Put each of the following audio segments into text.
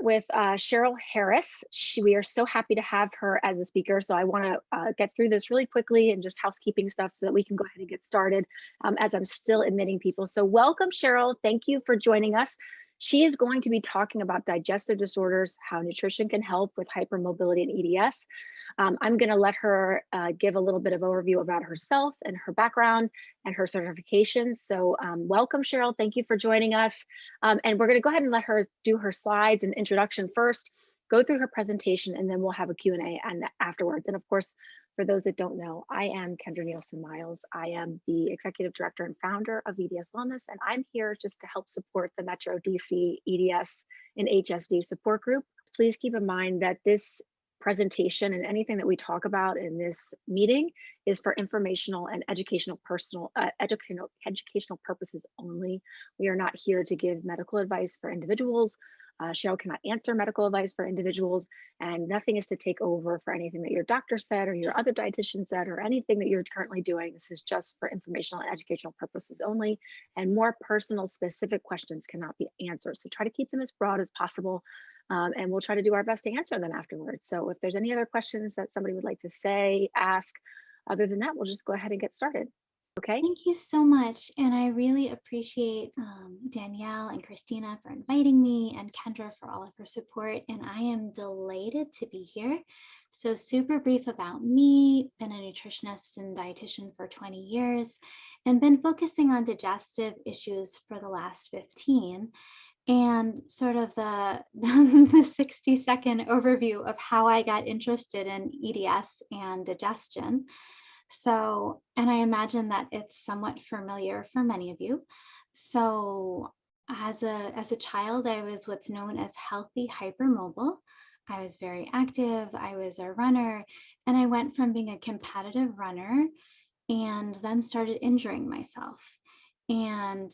start with Cheryl Harris. We are so happy to have her as a speaker. So I want to get through this really quickly and just housekeeping stuff so that we can go ahead and get started as I'm still admitting people. So welcome, Cheryl. Thank you for joining us. She is going to be talking about digestive disorders, how nutrition can help with hypermobility and EDS. I'm going to let her give a little bit of overview about herself and her background and her certifications. So welcome, Cheryl. Thank you for joining us. And we're going to go ahead and let her do her slides and introduction first, go through her presentation, and then we'll have a Q&A and afterwards. And of course, for those that don't know, I am Kendra Nielsen-Miles. I am the Executive Director and Founder of EDS Wellness, and I'm here just to help support the Metro DC EDS and HSD support group. Please keep in mind that this presentation and anything that we talk about in this meeting is for informational and educational purposes only. We are not here to give medical advice for individuals. Cheryl cannot answer medical advice for individuals, and nothing is to take over for anything that your doctor said or your other dietitian said or anything that you're currently doing. This is just for informational and educational purposes only, and more personal specific questions cannot be answered. So try to keep them as broad as possible. And we'll try to do our best to answer them afterwards. So if there's any other questions that somebody would like to say, ask, other than that, we'll just go ahead and get started. Okay. Thank you so much. And I really appreciate Danielle and Christina for inviting me and Kendra for all of her support. And I am delighted to be here. So super brief about me, been a nutritionist and dietitian for 20 years and been focusing on digestive issues for the last 15. And sort of the 60-second overview of how I got interested in EDS and digestion. So, and I imagine that it's somewhat familiar for many of you. So as a child, I was what's known as healthy hypermobile. I was very active, I was a runner, and I went from being a competitive runner and then started injuring myself. And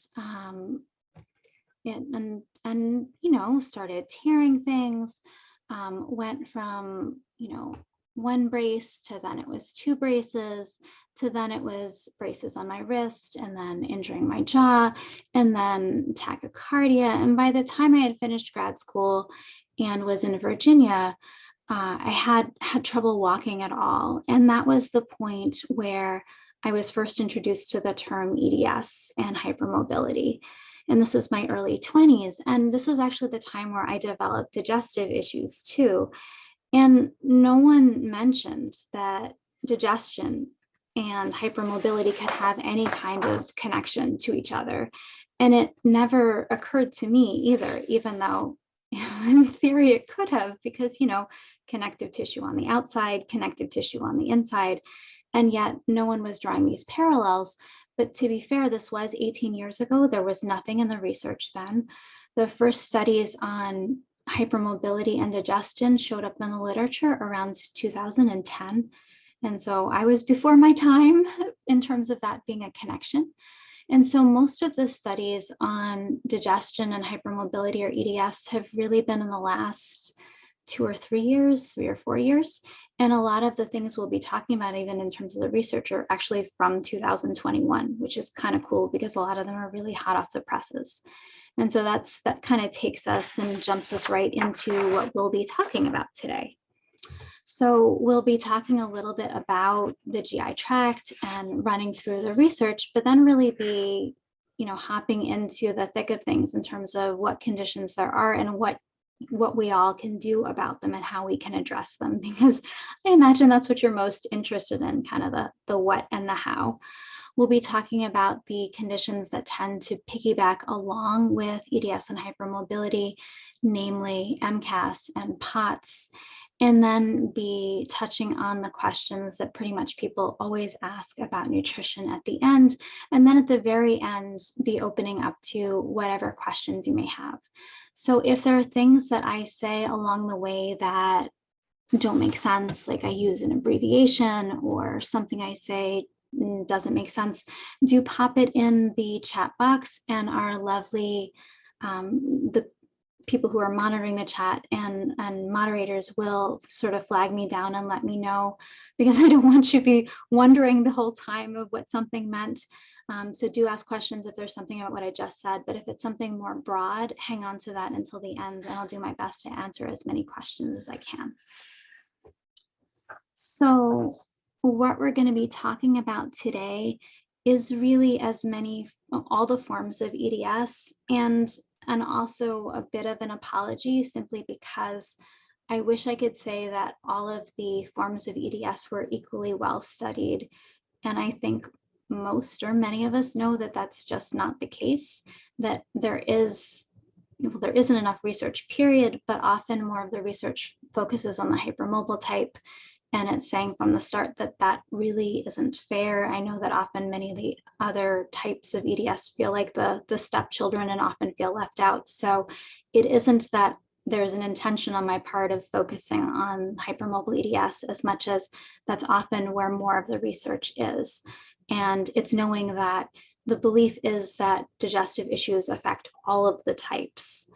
you know, started tearing things, went from, you know, one brace to then it was 2 braces to then it was braces on my wrist and then injuring my jaw and then tachycardia. And by the time I had finished grad school and was in Virginia, I had trouble walking at all. And that was the point where I was first introduced to the term EDS and hypermobility. And this was my early 20s. And this was actually the time where I developed digestive issues too. And no one mentioned that digestion and hypermobility could have any kind of connection to each other. And it never occurred to me either, even though in theory it could have, because, you know, connective tissue on the outside, connective tissue on the inside, and yet no one was drawing these parallels. But to be fair, this was 18 years ago. There was nothing in the research then. The first studies on hypermobility and digestion showed up in the literature around 2010. And so I was before my time in terms of that being a connection. And so most of the studies on digestion and hypermobility or EDS have really been in the last 2 or 3 years, 3 or 4 years. And a lot of the things we'll be talking about, even in terms of the research, are actually from 2021, which is kind of cool because a lot of them are really hot off the presses. And so that kind of takes us and jumps us right into what we'll be talking about today. So we'll be talking a little bit about the GI tract and running through the research, but then really be, you know, hopping into the thick of things in terms of what conditions there are and what we all can do about them and how we can address them, because I imagine that's what you're most interested in, kind of the what and the how. We'll be talking about the conditions that tend to piggyback along with EDS and hypermobility, namely MCAS and POTS, and then be touching on the questions that pretty much people always ask about nutrition at the end. And then at the very end, be opening up to whatever questions you may have. So if there are things that I say along the way that don't make sense, like I use an abbreviation or something I say doesn't make sense, do pop it in the chat box, and our lovely the people who are monitoring the chat and moderators will sort of flag me down and let me know, because I don't want you to be wondering the whole time of what something meant. So do ask questions if there's something about what I just said, but if it's something more broad, hang on to that until the end, and I'll do my best to answer as many questions as I can. So what we're going to be talking about today is really all the forms of EDS, and also a bit of an apology, simply because I wish I could say that all of the forms of EDS were equally well studied. And I think most or many of us know that that's just not the case, that there isn't enough research, period, but often more of the research focuses on the hypermobile type. And it's saying from the start that that really isn't fair. I know that often many of the other types of EDS feel like the stepchildren and often feel left out. So it isn't that there's an intention on my part of focusing on hypermobile EDS, as much as that's often where more of the research is. And it's knowing that the belief is that digestive issues affect all of the types.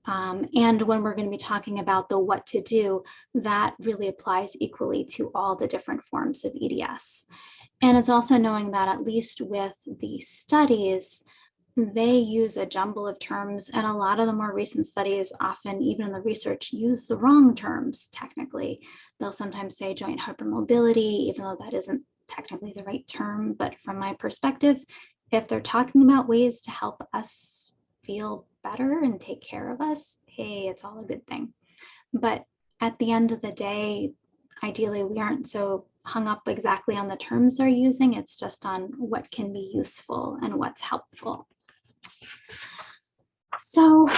And when we're going to be talking about the what to do, that really applies equally to all the different forms of EDS. And it's also knowing that, at least with the studies, they use a jumble of terms, and a lot of the more recent studies, often even in the research, use the wrong terms technically. They'll sometimes say joint hypermobility, even though that isn't technically the right term. But from my perspective, if they're talking about ways to help us feel better and take care of us, hey, it's all a good thing. But at the end of the day, ideally, we aren't so hung up exactly on the terms they're using. It's just on what can be useful and what's helpful. So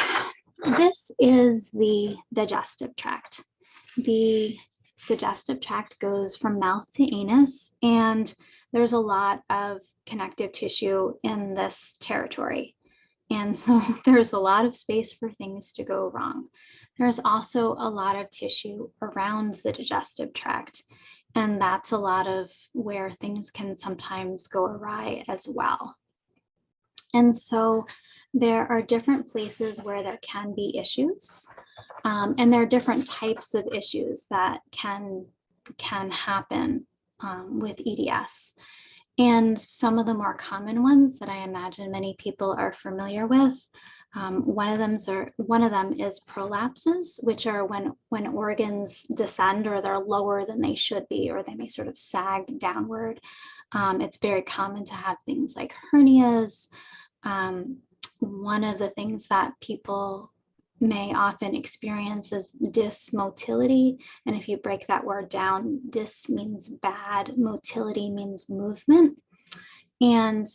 this is the digestive tract. The digestive tract goes from mouth to anus, and there's a lot of connective tissue in this territory. And so there's a lot of space for things to go wrong. There's also a lot of tissue around the digestive tract, and that's a lot of where things can sometimes go awry as well. And so there are different places where there can be issues, and there are different types of issues that can happen with EDS. And some of the more common ones that I imagine many people are familiar with, one of them is prolapses, which are when organs descend, or they're lower than they should be, or they may sort of sag downward. It's very common to have things like hernias. One of the things that people may often experience is dysmotility. And if you break that word down, dys means bad, motility means movement. And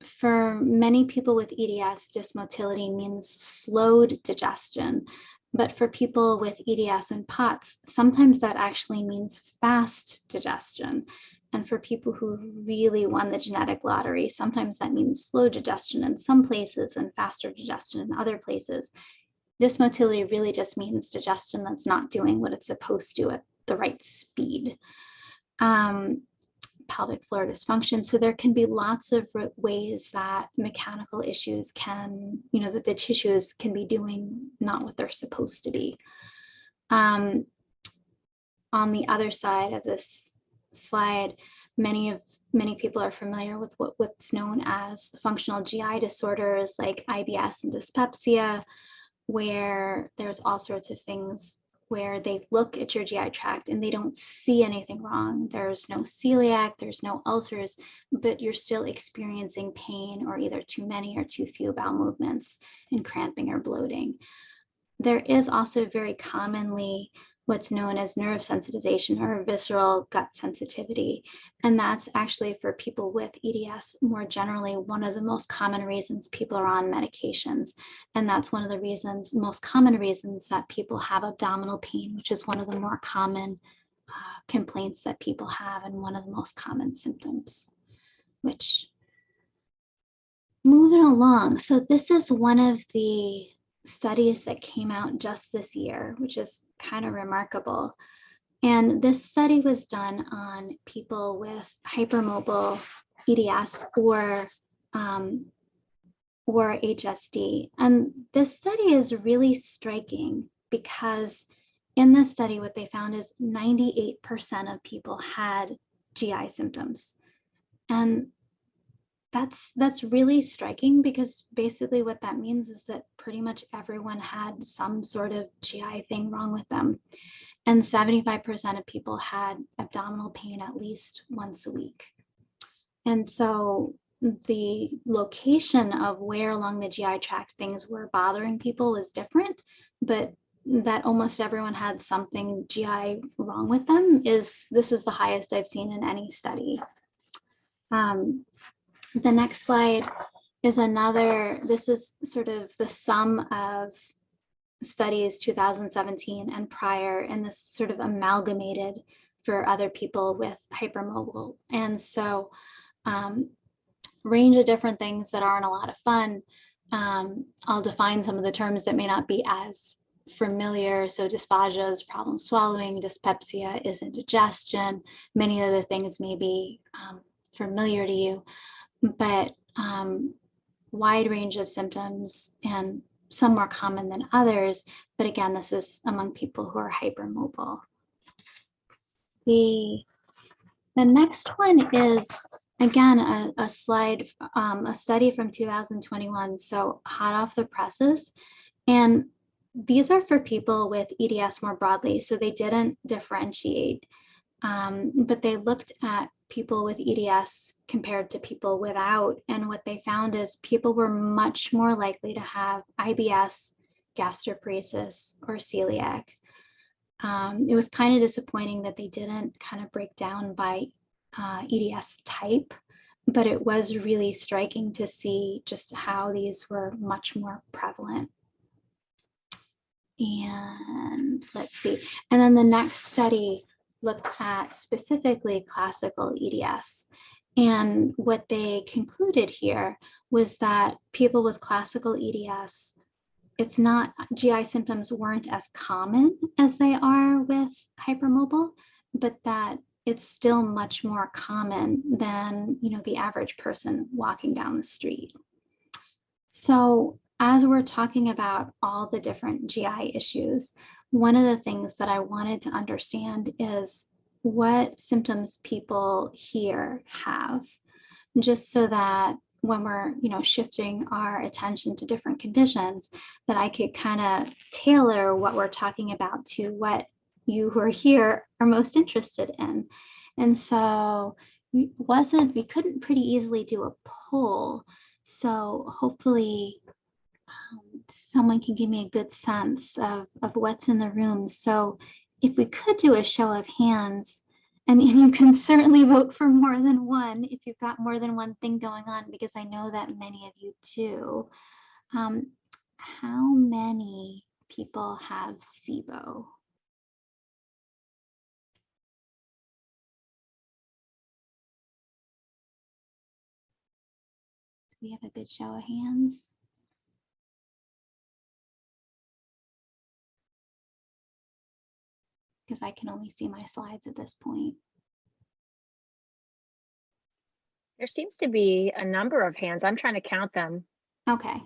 for many people with EDS, dysmotility means slowed digestion. But for people with EDS and POTS, sometimes that actually means fast digestion. And for people who really won the genetic lottery, sometimes that means slow digestion in some places and faster digestion in other places. Dysmotility really just means digestion that's not doing what it's supposed to at the right speed. Pelvic floor dysfunction. So there can be lots of ways that mechanical issues can, that the tissues can be doing not what they're supposed to be. On the other side of this slide, many people are familiar with what's known as functional GI disorders like IBS and dyspepsia, where there's all sorts of things where they look at your GI tract and they don't see anything wrong. There's no celiac, there's no ulcers, but you're still experiencing pain or either too many or too few bowel movements and cramping or bloating. There is also very commonly what's known as nerve sensitization or visceral gut sensitivity. And that's actually, for people with EDS, more generally, one of the most common reasons people are on medications. And that's one of the most common reasons that people have abdominal pain, which is one of the more common complaints that people have and one of the most common symptoms. Moving along. So this is one of the studies that came out just this year, which is kind of remarkable. And this study was done on people with hypermobile EDS or or HSD. And this study is really striking because in this study, what they found is 98% of people had GI symptoms. And that's really striking, because basically what that means is that pretty much everyone had some sort of GI thing wrong with them. And 75% of people had abdominal pain at least once a week. And so the location of where along the GI tract things were bothering people was different, but that almost everyone had something GI wrong with them this is the highest I've seen in any study. The next slide is this is sort of the sum of studies 2017 and prior, and this sort of amalgamated for other people with hypermobile. And so range of different things that aren't a lot of fun. I'll define some of the terms that may not be as familiar. So dysphagia is problem swallowing, dyspepsia is indigestion. Many other things may be familiar to you, but wide range of symptoms, and some more common than others. But again, this is among people who are hypermobile. The next one is, again, a slide, a study from 2021, so hot off the presses. And these are for people with EDS more broadly, so they didn't differentiate, but they looked at people with EDS compared to people without. And what they found is people were much more likely to have IBS, gastroparesis, or celiac. It was kind of disappointing that they didn't kind of break down by EDS type, but it was really striking to see just how these were much more prevalent. And let's see. And then the next study looked at specifically classical EDS. And what they concluded here was that people with classical EDS, it's not, GI symptoms weren't as common as they are with hypermobile, but that it's still much more common than, the average person walking down the street. So as we're talking about all the different GI issues, one of the things that I wanted to understand is what symptoms people here have, just so that when we're, shifting our attention to different conditions, that I could kind of tailor what we're talking about to what you who are here are most interested in. And so we couldn't pretty easily do a poll. So hopefully someone can give me a good sense of what's in the room. So if we could do a show of hands, and you can certainly vote for more than one if you've got more than one thing going on, because I know that many of you do. How many people have SIBO? Do we have a good show of hands? Because I can only see my slides at this point. There seems to be a number of hands. I'm trying to count them. Okay.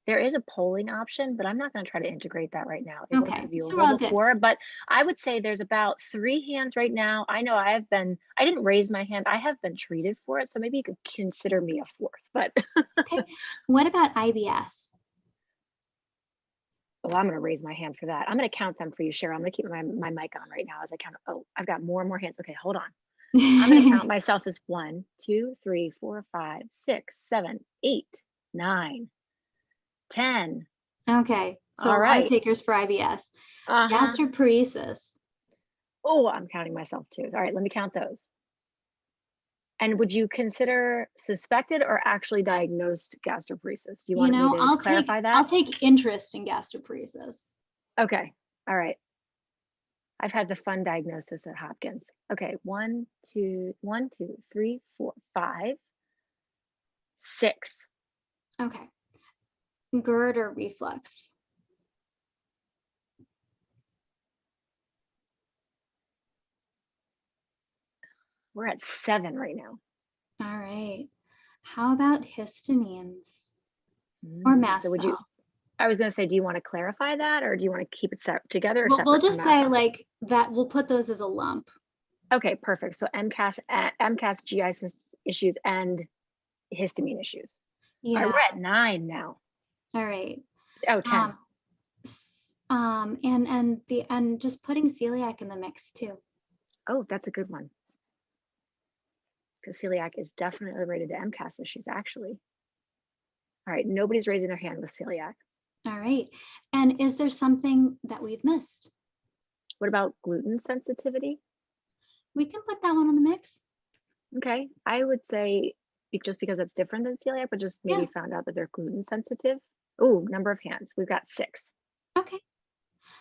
There is a polling option, but I'm not going to try to integrate that right now. It Okay, wasn't so we're all viewable good. before, but I would say there's about 3 hands right now. I know I didn't raise my hand. I have been treated for it, so maybe you could consider me a 4th, but. Okay, what about IBS? Well, I'm going to raise my hand for that. I'm going to count them for you, Cheryl. I'm going to keep my mic on right now as I count. Oh, I've got more and more hands. Okay, hold on. I'm going to count myself as 1, 2, 3, 4, 5, 6, 7, 8, 9, 10. Okay, so All a lot right. of takers for IBS. Gastroparesis. Oh, I'm counting myself too. All right, let me count those. And would you consider suspected or actually diagnosed gastroparesis? Do you want me to clarify that? I'll take interest in gastroparesis. Okay, all right. I've had the fun diagnosis at Hopkins. Okay, 1, 2, 3, 4, 5, 6. Okay. GERD or reflux? We're at 7 right now. All right. How about histamines? or mast So would you, cell. I was going to say, do you want to clarify that, or do you want to keep it together or We'll separate from just mast say cell? like that, we'll put those as a lump. Okay, perfect. So MCAS, GI issues, and histamine issues. All right, Yeah. we're at 9 now. All right. Oh, 10. And just putting celiac in the mix too. Oh, that's a good one. Because celiac is definitely related to MCAS issues, actually. All right, nobody's raising their hand with celiac. All right. And is there something that we've missed? What about gluten sensitivity? We can put that one in the mix. Okay, I would say just because it's different than celiac, but just maybe Yeah. found out that they're gluten sensitive. Oh, number of hands. We've got 6. Okay.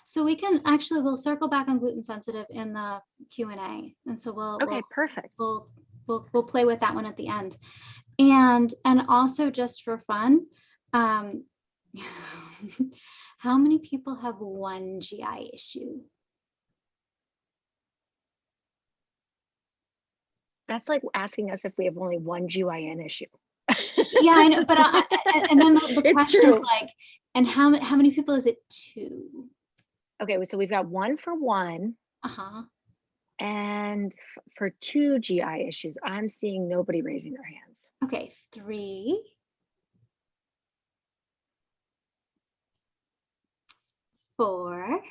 So we can actually, we'll circle back on gluten sensitive in the Q&A. And so Okay, perfect. we'll play with that one at the end. And also just for fun, how many people have one GI issue? That's like asking us if we have only one GYN issue. Yeah, I know, but and then the It's question true. is like, and how many people is it 2? Okay, so we've got 1 for 1, Uh-huh. and for 2 GI issues, I'm seeing nobody raising their hands. Okay, 3, 4.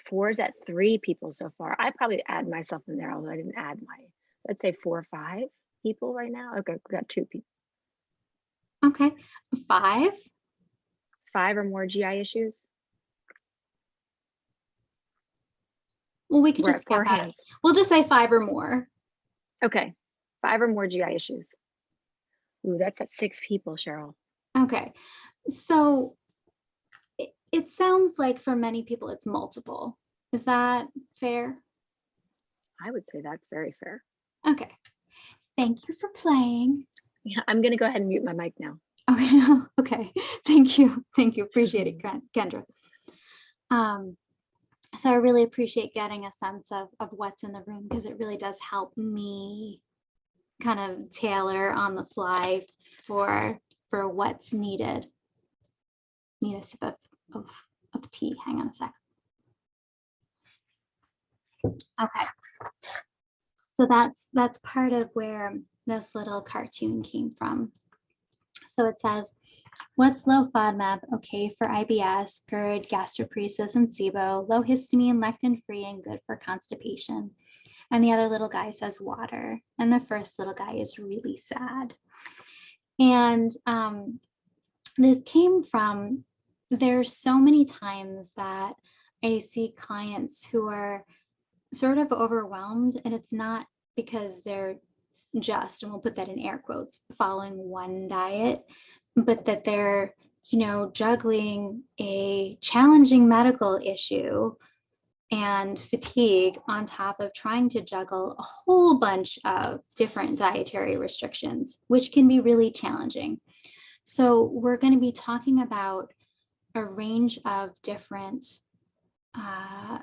4 is at 3 people so far. I probably add myself in there, although I didn't add my. So I'd say 4 or 5 people right now. Okay, we got 2 people. Okay, 5. 5 or more GI issues. Well, we could We're just at 4 cap out. hands. We'll just say 5 or more. Okay, 5 or more GI issues. Ooh, that's at 6 people, Cheryl. Okay, so it sounds like for many people it's multiple. Is that fair? I would say that's very fair. Okay, thank you for playing. Yeah, I'm gonna go ahead and mute my mic now. Okay, okay, thank you, appreciate it, Kendra. So I really appreciate getting a sense of what's in the room, because it really does help me kind of tailor on the fly for what's needed. Need a sip of tea. Hang on a sec. Okay. So that's part of where this little cartoon came from. So it says, what's low FODMAP? Okay for IBS, GERD, gastroparesis, and SIBO, low histamine, lectin-free, and good for constipation. And the other little guy says water. And the first little guy is really sad. And this came from, there's so many times that I see clients who are sort of overwhelmed, and it's not because they're just, and we'll put that in air quotes, following one diet, but that they're, juggling a challenging medical issue and fatigue on top of trying to juggle a whole bunch of different dietary restrictions, which can be really challenging. So we're going to be talking about a range of different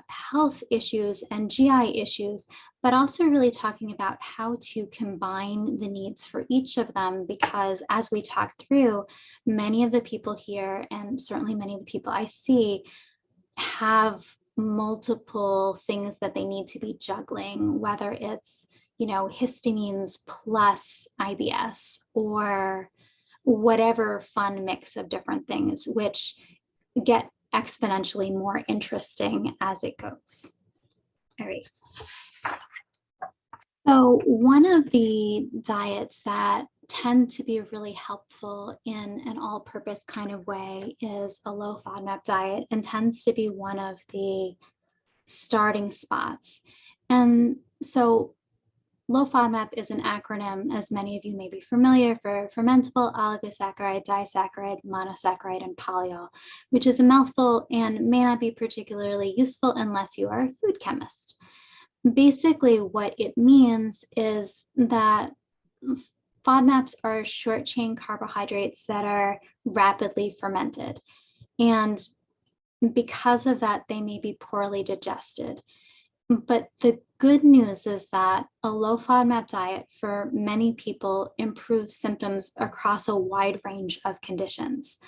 health issues and GI issues, but also really talking about how to combine the needs for each of them, because as we talk through, many of the people here, and certainly many of the people I see, have multiple things that they need to be juggling, whether it's, histamines plus IBS or whatever fun mix of different things, which get exponentially more interesting as it goes. All right. So one of the diets that tend to be really helpful in an all-purpose kind of way is a low FODMAP diet, and tends to be one of the starting spots. And so low FODMAP is an acronym, as many of you may be familiar, for fermentable oligosaccharide, disaccharide, monosaccharide, and polyol, which is a mouthful and may not be particularly useful unless you are a food chemist. Basically, what it means is that FODMAPs are short chain carbohydrates that are rapidly fermented. And because of that, they may be poorly digested. But the good news is that a low FODMAP diet for many people improves symptoms across a wide range of conditions.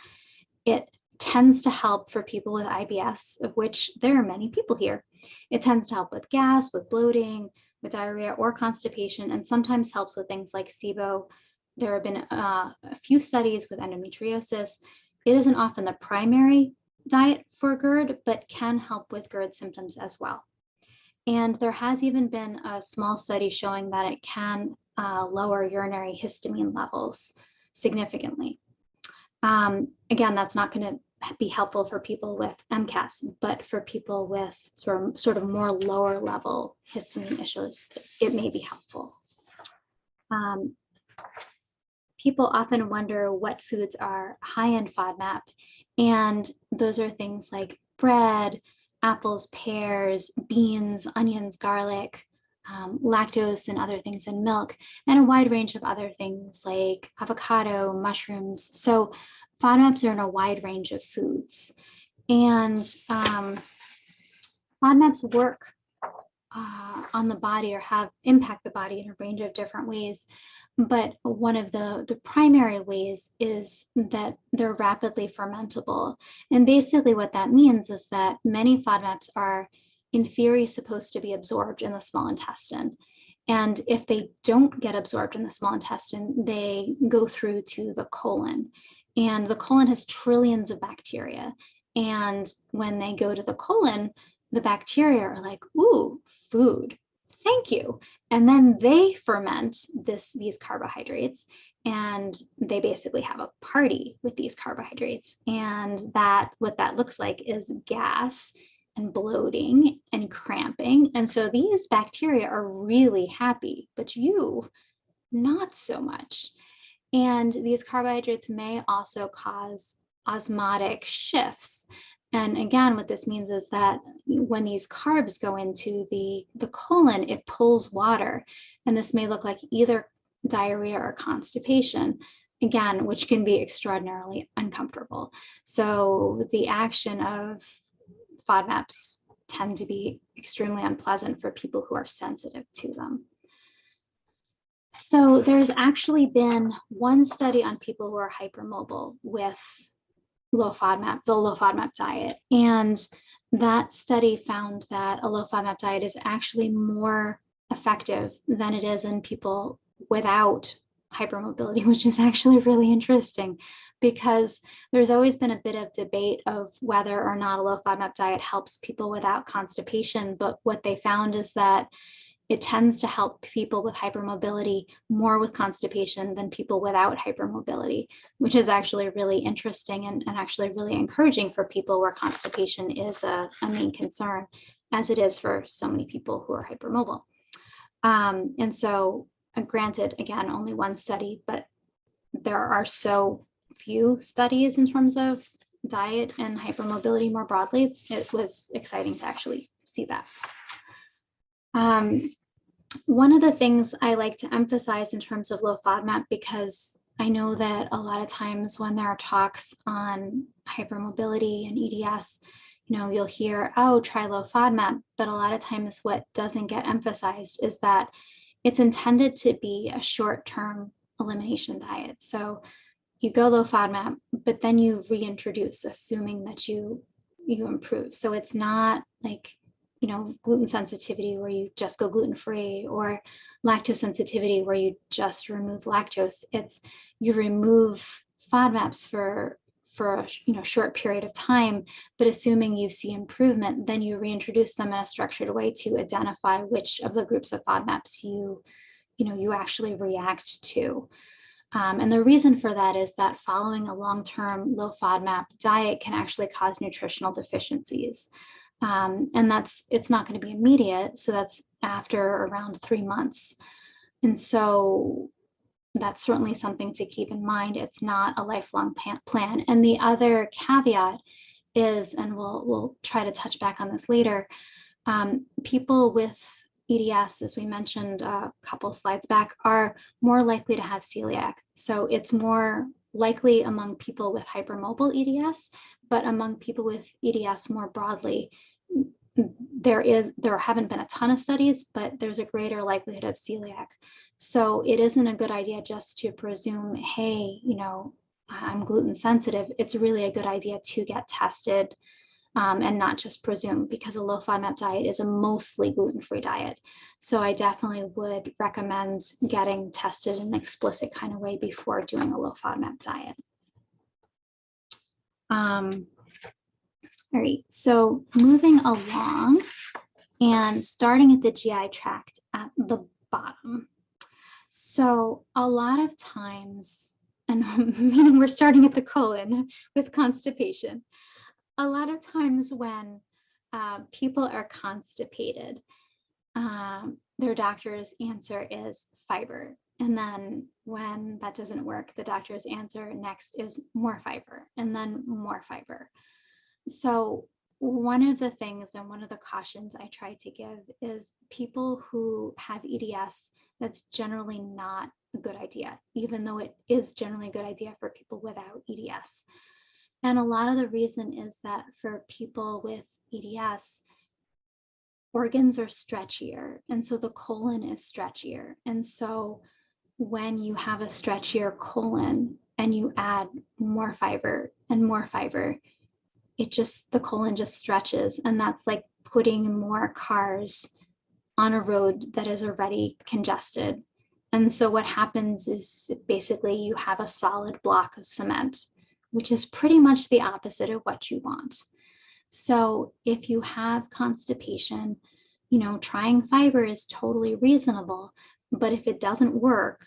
It tends to help for people with IBS, of which there are many people here. It tends to help with gas, with bloating, with diarrhea or constipation, and sometimes helps with things like SIBO. There have been a few studies with endometriosis. It isn't often the primary diet for GERD, but can help with GERD symptoms as well. And there has even been a small study showing that it can lower urinary histamine levels significantly. Again, that's not going to be helpful for people with MCAS, but for people with sort of more lower level histamine issues, it may be helpful. People often wonder what foods are high in FODMAP, and those are things like bread, apples, pears, beans, onions, garlic, lactose and other things in milk, and a wide range of other things like avocado, mushrooms. So FODMAPs are in a wide range of foods. And FODMAPs work on the body or impact the body in a range of different ways. But one of the primary ways is that they're rapidly fermentable. And basically what that means is that many FODMAPs are, in theory, supposed to be absorbed in the small intestine. And if they don't get absorbed in the small intestine, they go through to the colon. And the colon has trillions of bacteria. And when they go to the colon, the bacteria are like, ooh, food, thank you. And then they ferment these carbohydrates, and they basically have a party with these carbohydrates. And what that looks like is gas and bloating and cramping. And so these bacteria are really happy, but you not so much. And these carbohydrates may also cause osmotic shifts. And again, what this means is that when these carbs go into the colon, it pulls water. And this may look like either diarrhea or constipation, again, which can be extraordinarily uncomfortable. So the action of FODMAPs tend to be extremely unpleasant for people who are sensitive to them. So there's actually been one study on people who are hypermobile with the low FODMAP diet. And that study found that a low FODMAP diet is actually more effective than it is in people without hypermobility, which is actually really interesting, because there's always been a bit of debate of whether or not a low FODMAP diet helps people without constipation. But what they found is that it tends to help people with hypermobility more with constipation than people without hypermobility, which is actually really interesting and actually really encouraging for people where constipation is a main concern, as it is for so many people who are hypermobile. And so granted, again, only one study, but there are so few studies in terms of diet and hypermobility more broadly. It was exciting to actually see that. One of the things I like to emphasize in terms of low FODMAP, because I know that a lot of times when there are talks on hypermobility and EDS, you'll hear, oh, try low FODMAP, but a lot of times what doesn't get emphasized is that it's intended to be a short-term elimination diet. So you go low FODMAP, but then you reintroduce, assuming that you improve. So it's not like gluten sensitivity where you just go gluten-free, or lactose sensitivity where you just remove lactose. It's you remove FODMAPs for a short period of time, but assuming you see improvement, then you reintroduce them in a structured way to identify which of the groups of FODMAPs you actually react to. And the reason for that is that following a long-term low FODMAP diet can actually cause nutritional deficiencies. And it's not going to be immediate. So that's after around 3 months. And so that's certainly something to keep in mind. It's not a lifelong plan. And the other caveat is, and we'll try to touch back on this later, people with EDS, as we mentioned a couple slides back, are more likely to have celiac. So it's more likely among people with hypermobile EDS, but among people with EDS more broadly, there haven't been a ton of studies, but there's a greater likelihood of celiac. So it isn't a good idea just to presume, hey, I'm gluten sensitive. It's really a good idea to get tested, and not just presume, because a low FODMAP diet is a mostly gluten-free diet. So I definitely would recommend getting tested in an explicit kind of way before doing a low FODMAP diet. All right, so moving along and starting at the GI tract at the bottom. So a lot of times, and meaning we're starting at the colon with constipation, a lot of times when people are constipated, their doctor's answer is fiber. And then when that doesn't work, the doctor's answer next is more fiber, and then more fiber. So one of the things and one of the cautions I try to give is people who have EDS, that's generally not a good idea, even though it is generally a good idea for people without EDS. And a lot of the reason is that for people with EDS, organs are stretchier, and so the colon is stretchier. And so when you have a stretchier colon and you add more fiber and more fiber, the colon just stretches, and that's like putting more cars on a road that is already congested. And so what happens is basically you have a solid block of cement, which is pretty much the opposite of what you want. So if you have constipation, trying fiber is totally reasonable, but if it doesn't work,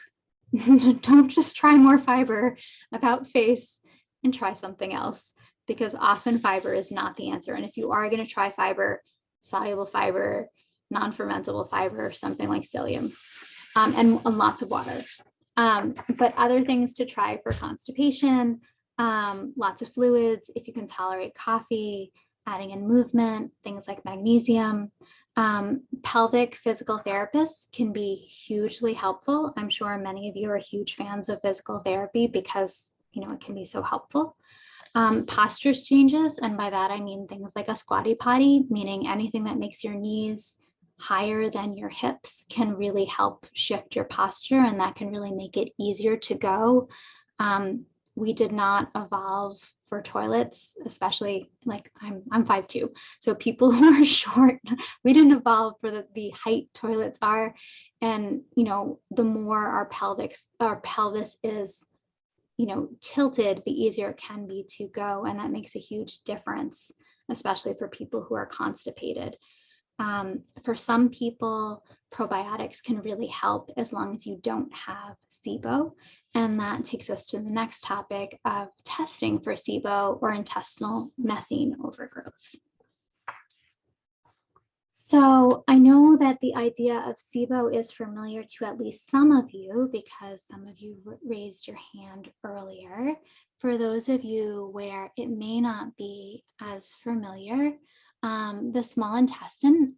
don't just try more fiber about face and try something else, because often fiber is not the answer. And if you are going to try fiber, soluble fiber, non-fermentable fiber, something like psyllium, and lots of water. But other things to try for constipation, lots of fluids, if you can tolerate coffee, adding in movement, things like magnesium. Pelvic physical therapists can be hugely helpful. I'm sure many of you are huge fans of physical therapy because it can be so helpful. Posture changes, and by that I mean things like a squatty potty, meaning anything that makes your knees higher than your hips can really help shift your posture, and that can really make it easier to go. We did not evolve for toilets, especially like I'm 5'2", so people who are short, we didn't evolve for the height toilets are, and the more our pelvis is tilted, the easier it can be to go, and that makes a huge difference, especially for people who are constipated. For some people, probiotics can really help as long as you don't have SIBO. And that takes us to the next topic of testing for SIBO, or intestinal methane overgrowth. So I know that the idea of SIBO is familiar to at least some of you, because some of you raised your hand earlier. For those of you where it may not be as familiar, the small intestine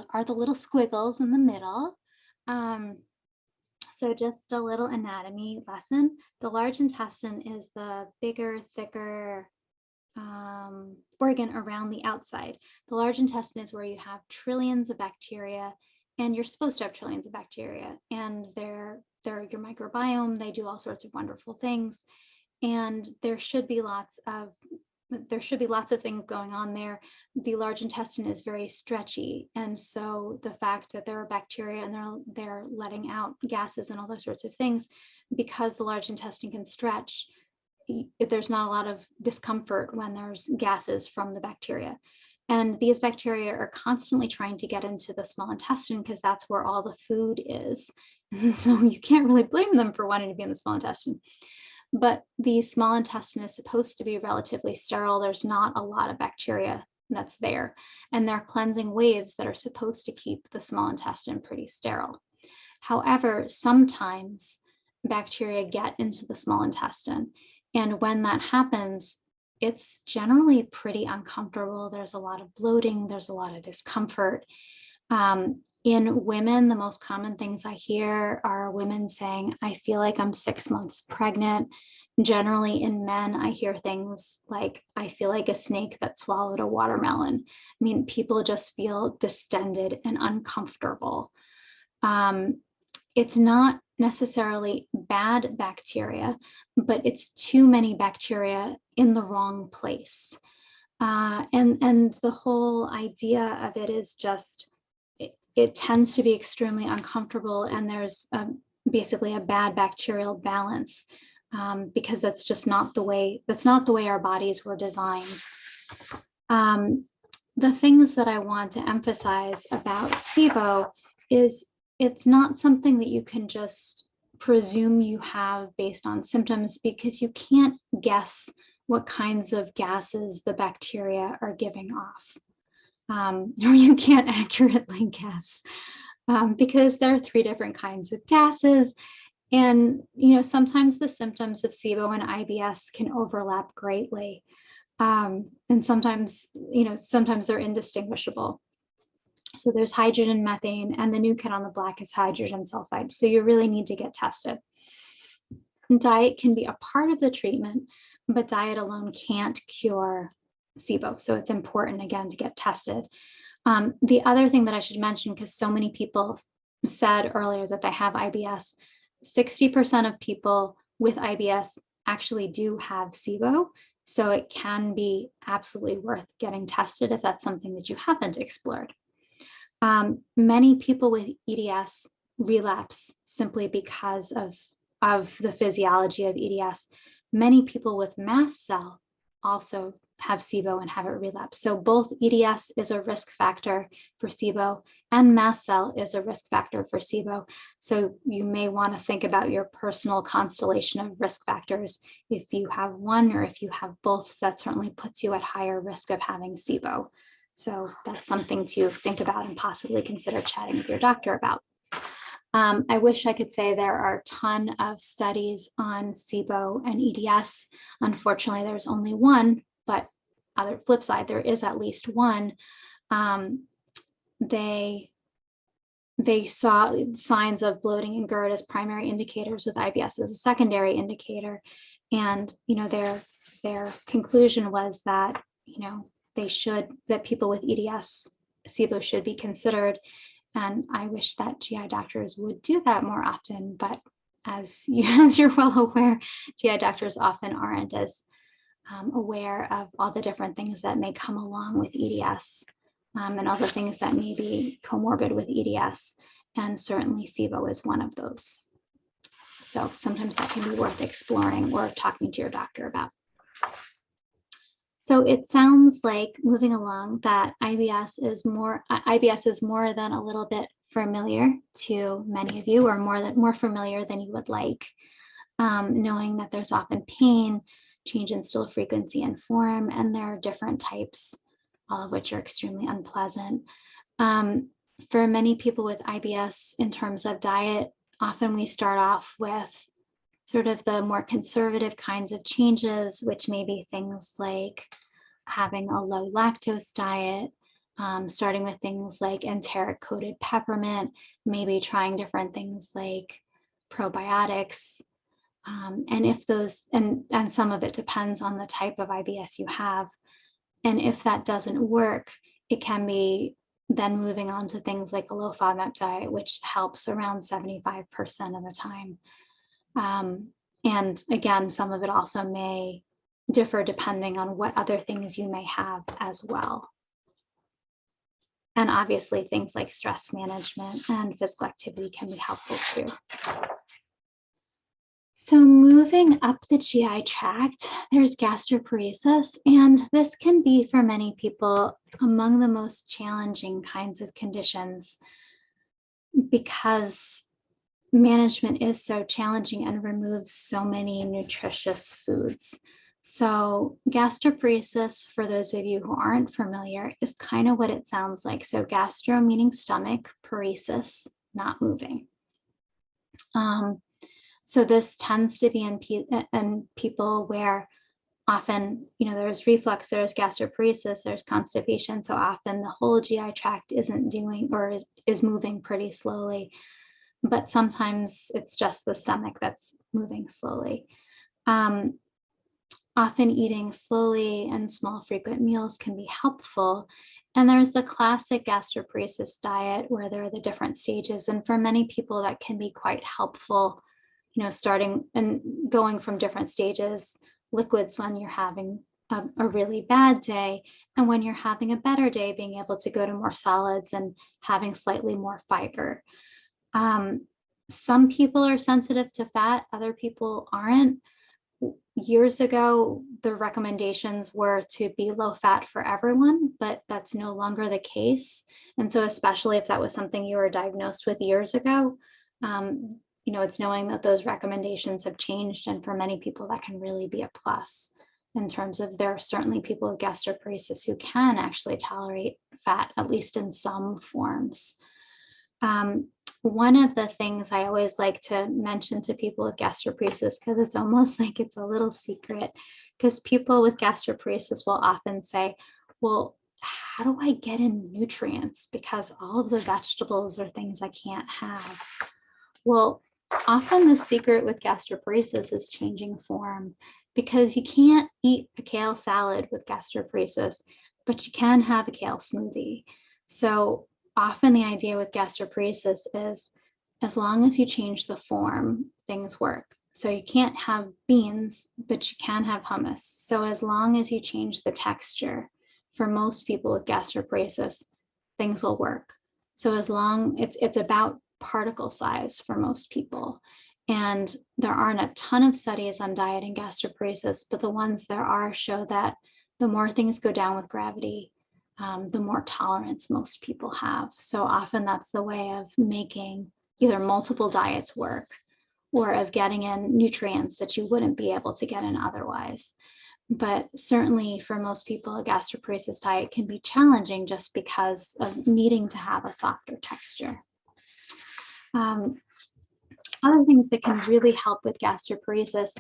are the little squiggles in the middle. So just a little anatomy lesson. The large intestine is the bigger, thicker organ around the outside. The large intestine is where you have trillions of bacteria, and you're supposed to have trillions of bacteria, and they're your microbiome. They do all sorts of wonderful things, and there should be lots of things going on there. The large intestine is very stretchy, and so the fact that there are bacteria and they're letting out gases and all those sorts of things, because the large intestine can stretch, there's not a lot of discomfort when there's gases from the bacteria. And these bacteria are constantly trying to get into the small intestine because that's where all the food is. And so you can't really blame them for wanting to be in the small intestine. But the small intestine is supposed to be relatively sterile. There's not a lot of bacteria that's there. And there are cleansing waves that are supposed to keep the small intestine pretty sterile. However, sometimes bacteria get into the small intestine. And when that happens, it's generally pretty uncomfortable. There's a lot of bloating. There's a lot of discomfort. In women, the most common things I hear are women saying, I feel like I'm 6 months pregnant. Generally in men, I hear things like, I feel like a snake that swallowed a watermelon. I mean, people just feel distended and uncomfortable. It's not necessarily bad bacteria, but it's too many bacteria in the wrong place. And the whole idea of it is just, it tends to be extremely uncomfortable, and there's basically a bad bacterial balance, because that's just not the way, our bodies were designed. The things that I want to emphasize about SIBO is, it's not something that you can just presume you have based on symptoms, because you can't guess what kinds of gases the bacteria are giving off. Or you can't accurately guess, because there are 3 different kinds of gases. And, sometimes the symptoms of SIBO and IBS can overlap greatly. And sometimes they're indistinguishable. So there's hydrogen, methane, and the new kid on the block is hydrogen sulfide. So you really need to get tested. Diet can be a part of the treatment, but diet alone can't cure SIBO. So it's important, again, to get tested. The other thing that I should mention, because so many people said earlier that they have IBS, 60% of people with IBS actually do have SIBO. So it can be absolutely worth getting tested if that's something that you haven't explored. Many people with EDS relapse simply because of the physiology of EDS. Many people with mast cell also have SIBO and have it relapse. So both EDS is a risk factor for SIBO, and mast cell is a risk factor for SIBO. So you may want to think about your personal constellation of risk factors. If you have one, or if you have both, that certainly puts you at higher risk of having SIBO. So that's something to think about and possibly consider chatting with your doctor about. I wish I could say there are a ton of studies on SIBO and EDS. Unfortunately, there's only one, but other flip side, there is at least one. They saw signs of bloating and GERD as primary indicators, with IBS as a secondary indicator. And, their conclusion was that, that people with EDS, SIBO should be considered. And I wish that GI doctors would do that more often. But as you're well aware, GI doctors often aren't as aware of all the different things that may come along with EDS, and all the things that may be comorbid with EDS. And certainly SIBO is one of those. So sometimes that can be worth exploring or talking to your doctor about. So it sounds like, moving along, that IBS is more than a little bit familiar to many of you, or more familiar than you would like. Knowing that there's often pain, change in stool frequency and form, and there are different types, all of which are extremely unpleasant. For many people with IBS, in terms of diet, often we start off with sort of the more conservative kinds of changes, which may be things like having a low lactose diet, starting with things like enteric coated peppermint, maybe trying different things like probiotics. And if those, and some of it depends on the type of IBS you have. And if that doesn't work, it can be then moving on to things like a low FODMAP diet, which helps around 75% of the time. And again, some of it also may differ depending on what other things you may have as well. And obviously things like stress management and physical activity can be helpful too. So moving up the GI tract, there's gastroparesis, and this can be, for many people, among the most challenging kinds of conditions, because management is so challenging and removes so many nutritious foods. So gastroparesis, for those of you who aren't familiar, is kind of what it sounds like. So gastro meaning stomach, paresis, not moving. So this tends to be in people where often, there's reflux, there's gastroparesis, there's constipation. So often the whole GI tract isn't doing, or is moving pretty slowly. But sometimes it's just the stomach that's moving slowly. Often eating slowly and small frequent meals can be helpful. And there's the classic gastroparesis diet where there are the different stages. And for many people, that can be quite helpful, starting and going from different stages, liquids when you're having a really bad day, and when you're having a better day, being able to go to more solids and having slightly more fiber. Some people are sensitive to fat, other people aren't. Years ago, the recommendations were to be low fat for everyone, but that's no longer the case. And so, especially if that was something you were diagnosed with years ago, it's knowing that those recommendations have changed. And for many people, that can really be a plus in terms of there are certainly people with gastroparesis who can actually tolerate fat, at least in some forms. One of the things I always like to mention to people with gastroparesis, because it's almost like it's a little secret, because people with gastroparesis will often say, well, how do I get in nutrients? Because all of the vegetables are things I can't have. Well, often the secret with gastroparesis is changing form, because you can't eat a kale salad with gastroparesis, but you can have a kale smoothie. So often the idea with gastroparesis is as long as you change the form, things work. So you can't have beans, but you can have hummus. So as long as you change the texture, for most people with gastroparesis, things will work. So as long it's about particle size for most people. And there aren't a ton of studies on diet and gastroparesis, but the ones there are show that the more things go down with gravity, the more tolerance most people have. So often that's the way of making either multiple diets work or of getting in nutrients that you wouldn't be able to get in otherwise. But certainly for most people, a gastroparesis diet can be challenging just because of needing to have a softer texture. Other things that can really help with gastroparesis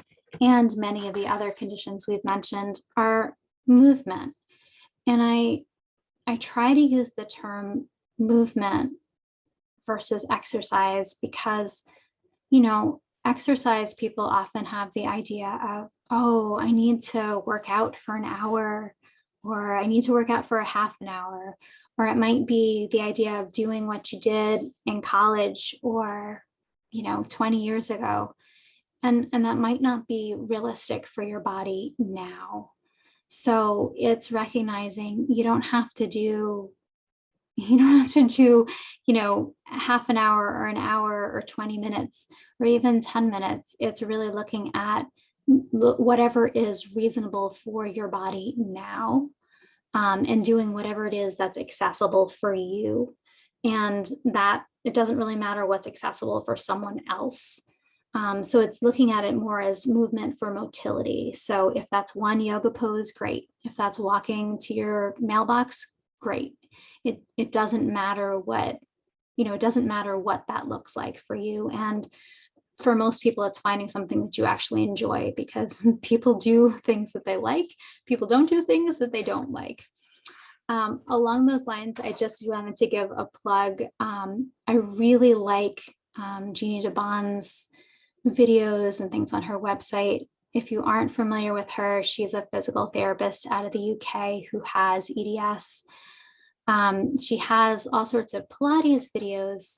and many of the other conditions we've mentioned are movement. And I try to use the term movement versus exercise because, exercise people often have the idea of, oh, I need to work out for an hour, or I need to work out for a half an hour, or it might be the idea of doing what you did in college or, 20 years ago. And that might not be realistic for your body now. So it's recognizing you don't have to do, half an hour or an hour or 20 minutes or even 10 minutes. It's really looking at whatever is reasonable for your body now, and doing whatever it is that's accessible for you. And that it doesn't really matter what's accessible for someone else. So it's looking at it more as movement for motility. So if that's one yoga pose, great. If that's walking to your mailbox, great. It doesn't matter what, it doesn't matter what that looks like for you. And for most people, it's finding something that you actually enjoy, because people do things that they like. People don't do things that they don't like. Along those lines, I just wanted to give a plug. I really like Jeannie DeBon's videos and things on her website. If you aren't familiar with her, she's a physical therapist out of the UK who has EDS. She has all sorts of Pilates videos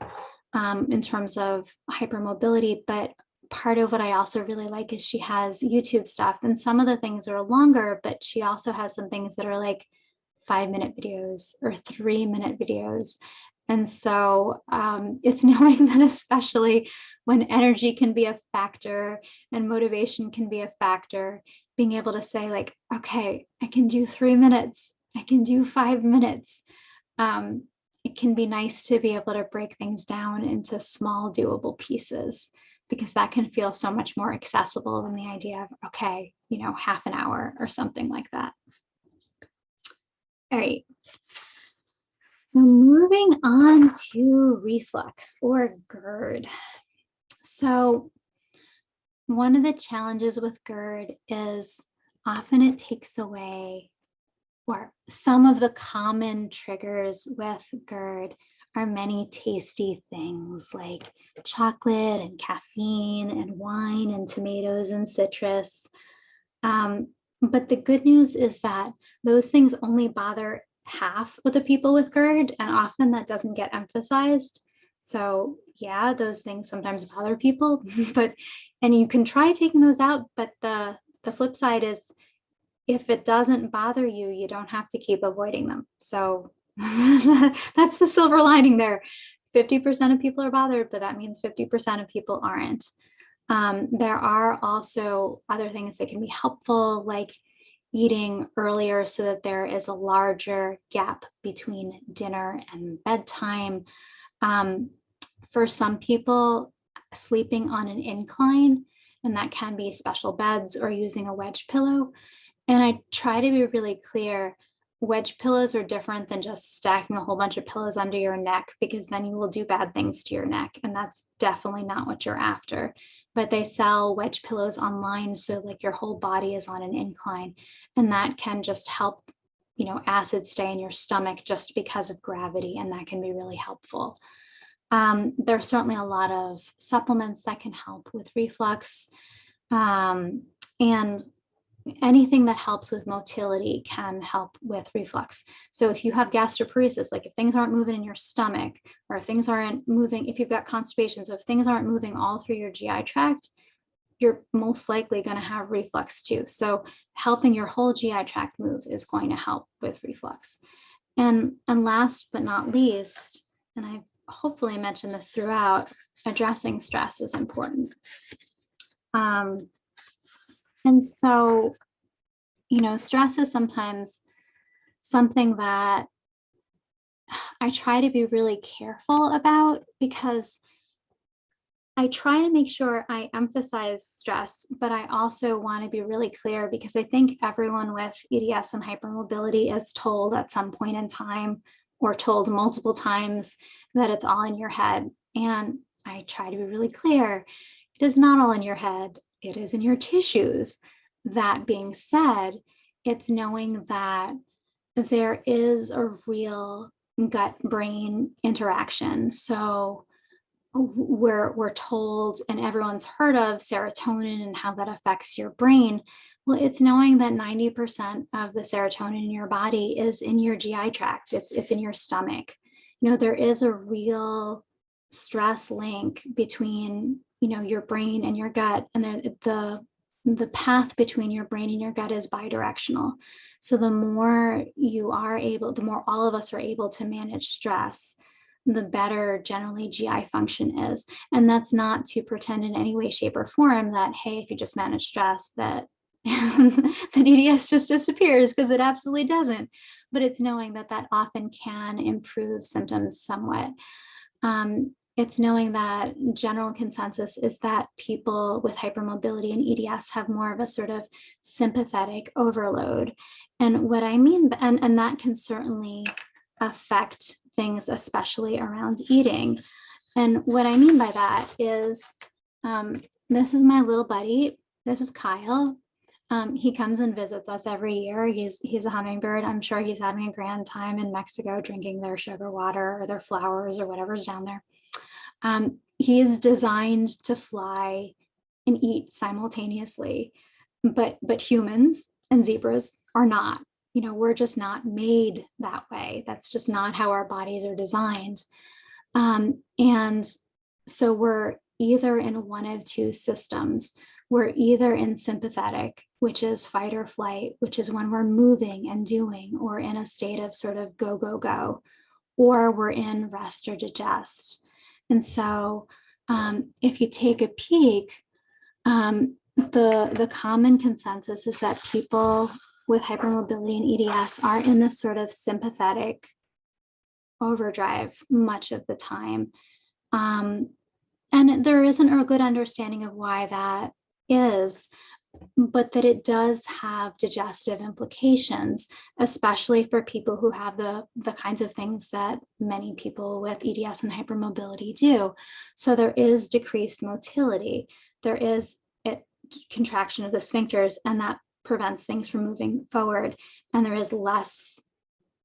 in terms of hypermobility, but part of what I also really like is she has YouTube stuff, and some of the things are longer, but she also has some things that are like 5-minute videos or 3-minute videos. And so it's knowing that, especially when energy can be a factor and motivation can be a factor, being able to say like, okay, I can do 3 minutes, I can do 5 minutes. It can be nice to be able to break things down into small doable pieces, because that can feel so much more accessible than the idea of, okay, half an hour or something like that. All right. So moving on to reflux or GERD. So one of the challenges with GERD is often it takes away, or some of the common triggers with GERD are many tasty things like chocolate and caffeine and wine and tomatoes and citrus. But the good news is that those things only bother half of the people with GERD, and often that doesn't get emphasized. So yeah, those things sometimes bother people, and you can try taking those out, but the flip side is if it doesn't bother you, you don't have to keep avoiding them. So that's the silver lining there. 50% of people are bothered, but that means 50% of people aren't. There are also other things that can be helpful, like eating earlier so that there is a larger gap between dinner and bedtime. For some people, sleeping on an incline, and that can be special beds or using a wedge pillow. And I try to be really clear, wedge pillows are different than just stacking a whole bunch of pillows under your neck, because then you will do bad things to your neck. And that's definitely not what you're after. But they sell wedge pillows online, so like your whole body is on an incline. And that can just help, acid stay in your stomach just because of gravity. And that can be really helpful. There's certainly a lot of supplements that can help with reflux. And anything that helps with motility can help with reflux. So if you have gastroparesis, like if things aren't moving in your stomach, or if things aren't moving, if you've got constipation, so if things aren't moving all through your GI tract, you're most likely going to have reflux too. So helping your whole GI tract move is going to help with reflux. And last but not least, and I've hopefully mentioned this throughout, addressing stress is important. And so, stress is sometimes something that I try to be really careful about, because I try to make sure I emphasize stress, but I also want to be really clear, because I think everyone with EDS and hypermobility is told at some point in time, or told multiple times, that it's all in your head. And I try to be really clear, it is not all in your head, it is in your tissues. That being said, it's knowing that there is a real gut-brain interaction. So we're told, and everyone's heard of serotonin and how that affects your brain. Well, it's knowing that 90% of the serotonin in your body is in your GI tract. It's in your stomach. There is a real stress link between, your brain and your gut, and the path between your brain and your gut is bidirectional. So the more all of us are able to manage stress, the better generally GI function is. And that's not to pretend in any way, shape, or form that, hey, if you just manage stress, that EDS just disappears, because it absolutely doesn't. But it's knowing that often can improve symptoms somewhat. It's knowing that general consensus is that people with hypermobility and EDS have more of a sort of sympathetic overload. And what I mean, and that can certainly affect things, especially around eating. And what I mean by that is, this is my little buddy. This is Kyle. He comes and visits us every year. He's a hummingbird. I'm sure he's having a grand time in Mexico, drinking their sugar water or their flowers or whatever's down there. He is designed to fly and eat simultaneously, but humans and zebras are not. We're just not made that way. That's just not how our bodies are designed. And so we're either in one of two systems. We're either in sympathetic, which is fight or flight, which is when we're moving and doing, or in a state of sort of go, go, go, or we're in rest or digest. And so if you take a peek, the common consensus is that people with hypermobility and EDS are in this sort of sympathetic overdrive much of the time. And there isn't a good understanding of why that is, but that it does have digestive implications, especially for people who have the kinds of things that many people with EDS and hypermobility do. So there is decreased motility, there is contraction of the sphincters, and that prevents things from moving forward, and there is less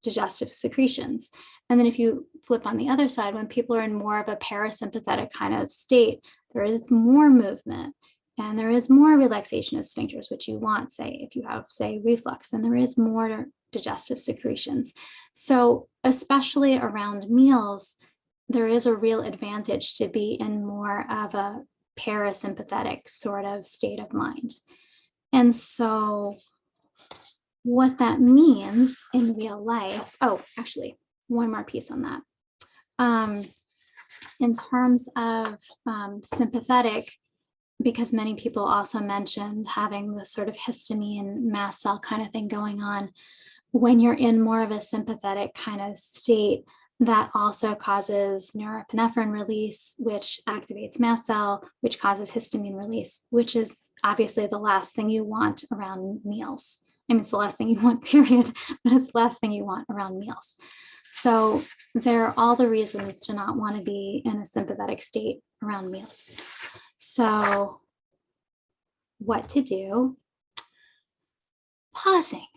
digestive secretions. And then if you flip on the other side, when people are in more of a parasympathetic kind of state, there is more movement and there is more relaxation of sphincters, which you want, say, if you have, say, reflux, and there is more digestive secretions. So especially around meals, there is a real advantage to be in more of a parasympathetic sort of state of mind. And so what that means in real life, oh, actually, one more piece on that. In terms of sympathetic, because many people also mentioned having this sort of histamine mast cell kind of thing going on, when you're in more of a sympathetic kind of state, that also causes norepinephrine release, which activates mast cell, which causes histamine release, which is obviously the last thing you want around meals. I mean, it's the last thing you want, period, but it's the last thing you want around meals. So there are all the reasons to not want to be in a sympathetic state around meals. So what to do? Pausing,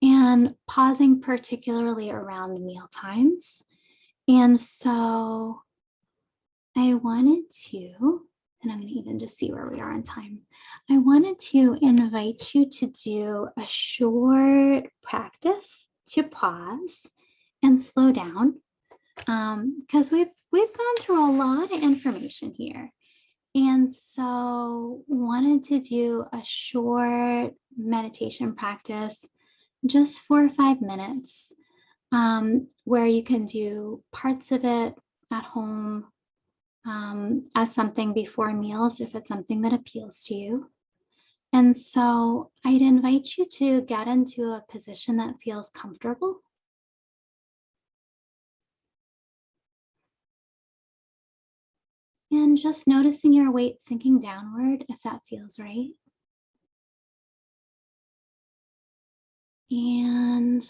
and pausing particularly around meal times. And so I wanted to, and I'm going to even just see where we are in time. I wanted to invite you to do a short practice to pause and slow down, because we've gone through a lot of information here. And so wanted to do a short meditation practice, just 4 or 5 minutes, where you can do parts of it at home as something before meals, if it's something that appeals to you. And so I'd invite you to get into a position that feels comfortable. And just noticing your weight sinking downward, if that feels right. And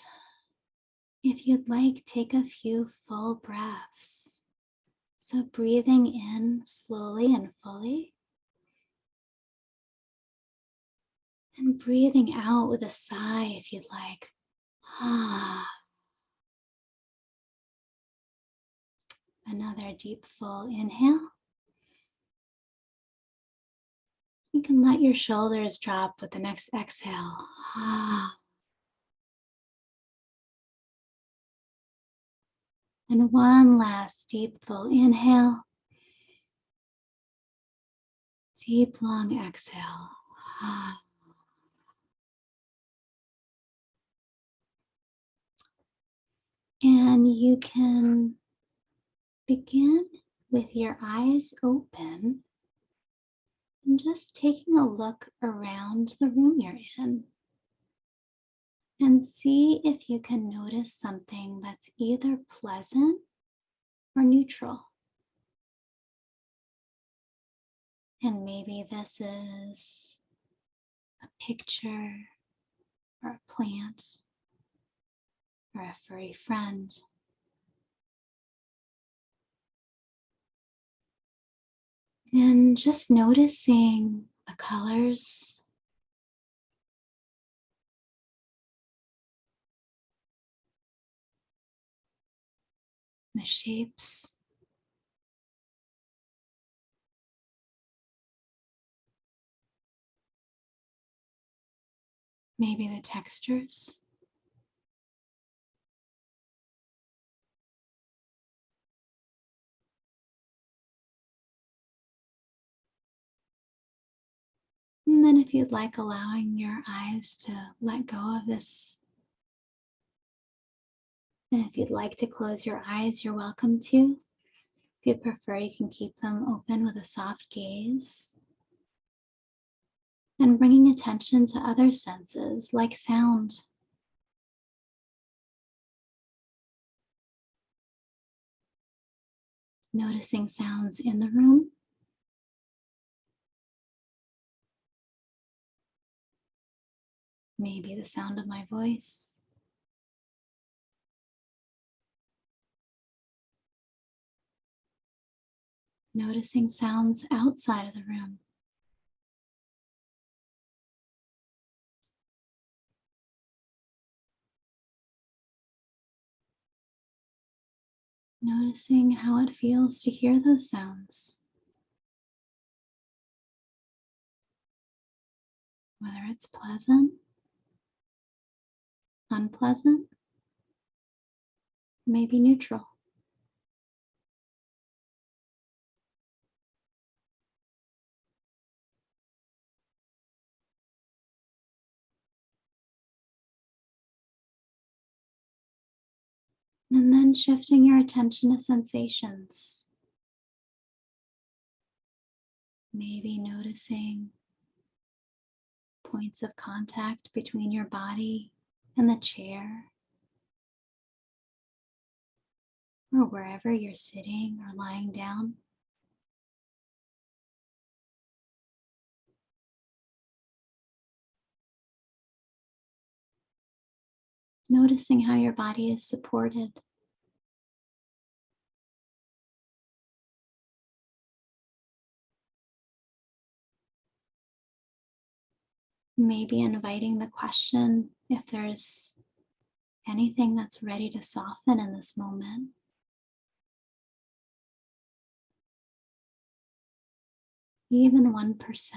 if you'd like, take a few full breaths. So breathing in slowly and fully, and breathing out with a sigh if you'd like. Another deep full inhale. You can let your shoulders drop with the next exhale. And one last deep full inhale. Deep long exhale. And you can begin with your eyes open and just taking a look around the room you're in. And see if you can notice something that's either pleasant or neutral. And maybe this is a picture or a plant or a furry friend. And just noticing the colors, the shapes, maybe the textures. And then if you'd like, allowing your eyes to let go of this. And if you'd like to close your eyes, you're welcome to. If you prefer, you can keep them open with a soft gaze. And bringing attention to other senses like sound. Noticing sounds in the room. Maybe the sound of my voice. Noticing sounds outside of the room. Noticing how it feels to hear those sounds. Whether it's pleasant, unpleasant, maybe neutral. And then shifting your attention to sensations. Maybe noticing points of contact between your body and the chair, or wherever you're sitting or lying down. Noticing how your body is supported. Maybe inviting the question if there's anything that's ready to soften in this moment. Even 1%.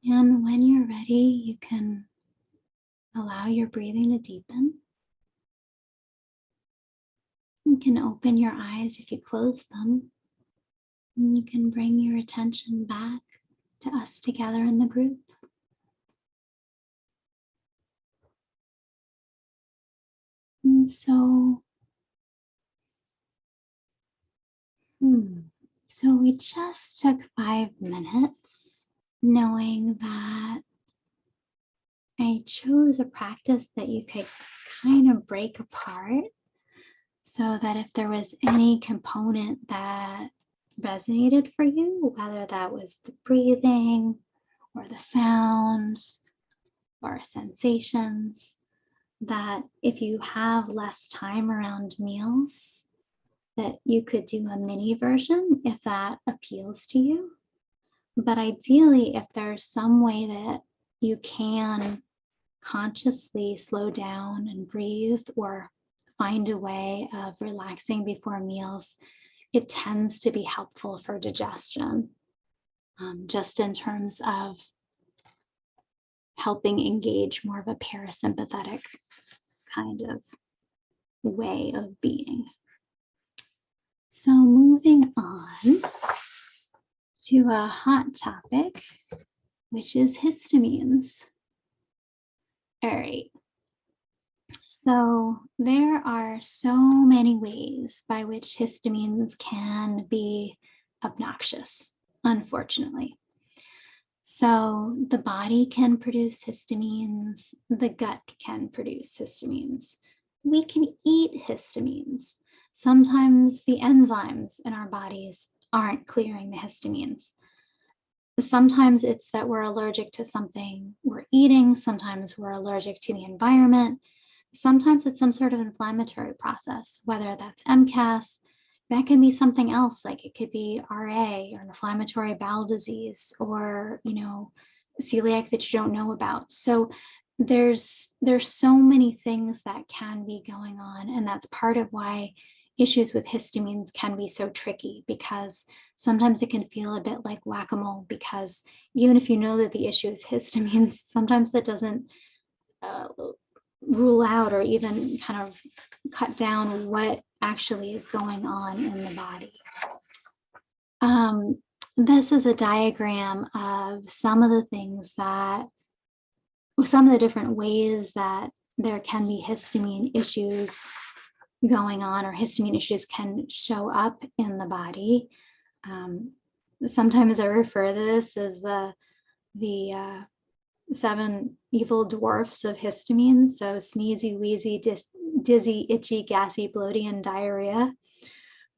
And when you're ready, you can allow your breathing to deepen. You can open your eyes if you close them. And you can bring your attention back to us together in the group. And so, so we just took 5 minutes knowing that I chose a practice that you could kind of break apart so that if there was any component that resonated for you, whether that was the breathing or the sounds or sensations, that if you have less time around meals, that you could do a mini version if that appeals to you. But ideally, if there's some way that you can consciously slow down and breathe or find a way of relaxing before meals, it tends to be helpful for digestion, just in terms of helping engage more of a parasympathetic kind of way of being. So moving on to a hot topic, which is histamines. All right. So there are so many ways by which histamines can be obnoxious, unfortunately. So the body can produce histamines, the gut can produce histamines. We can eat histamines. Sometimes the enzymes in our bodies aren't clearing the histamines. Sometimes it's that we're allergic to something we're eating. Sometimes we're allergic to the environment. Sometimes it's some sort of inflammatory process, whether that's MCAS, that can be something else, like it could be RA or inflammatory bowel disease, or celiac that you don't know about. So there's so many things that can be going on, and that's part of why issues with histamines can be so tricky, because sometimes it can feel a bit like whack-a-mole, because even if you know that the issue is histamines, sometimes that doesn't rule out or even kind of cut down what actually is going on in the body. This is a diagram of some of the different ways that there can be histamine issues going on, or histamine issues can show up in the body. Sometimes I refer to this as the 7 evil dwarfs of histamine. So sneezy, wheezy, dizzy, itchy, gassy, bloating, and diarrhea.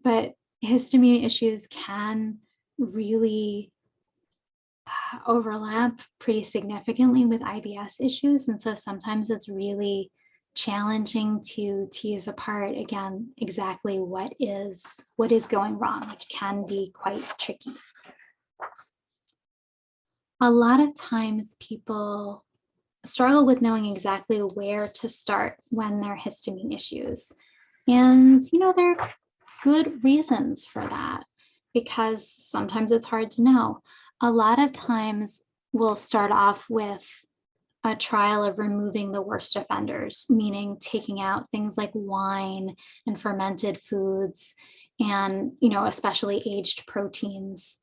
But histamine issues can really overlap pretty significantly with IBS issues. And so sometimes it's really challenging to tease apart, again, exactly what is going wrong, which can be quite tricky. A lot of times people struggle with knowing exactly where to start when there are histamine issues. And, there are good reasons for that, because sometimes it's hard to know. A lot of times we'll start off with a trial of removing the worst offenders, meaning taking out things like wine and fermented foods and, especially aged proteins.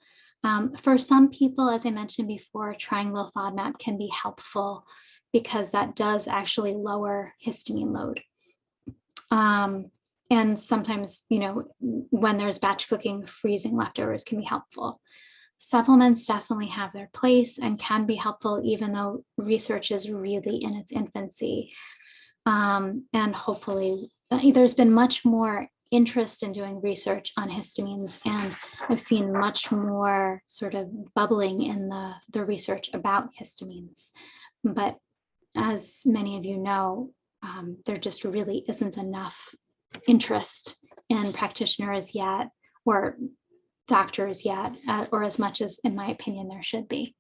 For some people, as I mentioned before, trying low FODMAP can be helpful because that does actually lower histamine load. And sometimes, when there's batch cooking, freezing leftovers can be helpful. Supplements definitely have their place and can be helpful, even though research is really in its infancy. And hopefully, there's been much more interest in doing research on histamines, and I've seen much more sort of bubbling in the research about histamines. But as many of you know, there just really isn't enough interest in practitioners yet, or doctors yet, or as much as, in my opinion, there should be.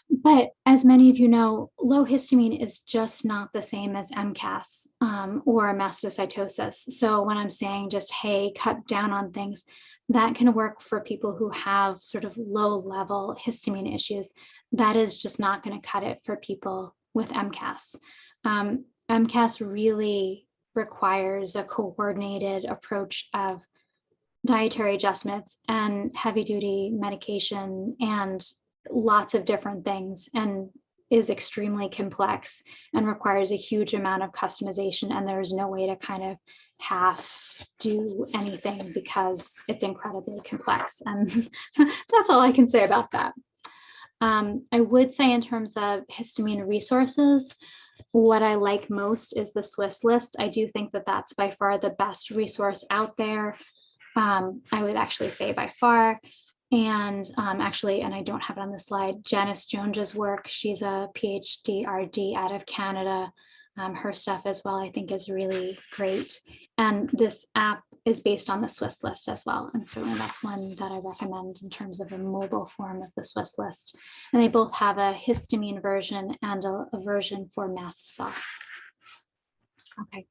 But as many of you know, low histamine is just not the same as MCAS or mastocytosis. So when I'm saying just, hey, cut down on things, that can work for people who have sort of low level histamine issues. That is just not going to cut it for people with MCAS. MCAS really requires a coordinated approach of dietary adjustments and heavy duty medication and lots of different things, and is extremely complex and requires a huge amount of customization. And there's no way to kind of half do anything because it's incredibly complex. And that's all I can say about that. I would say in terms of histamine resources, what I like most is the Swiss list. I do think that that's by far the best resource out there. I would actually say by far. And actually, and I don't have it on the slide, Janice Jones's work, she's a PhD RD out of Canada. Her stuff as well, I think, is really great. And this app is based on the Swiss list as well. And certainly that's one that I recommend in terms of a mobile form of the Swiss list. And they both have a histamine version and a version for mast cell. Okay.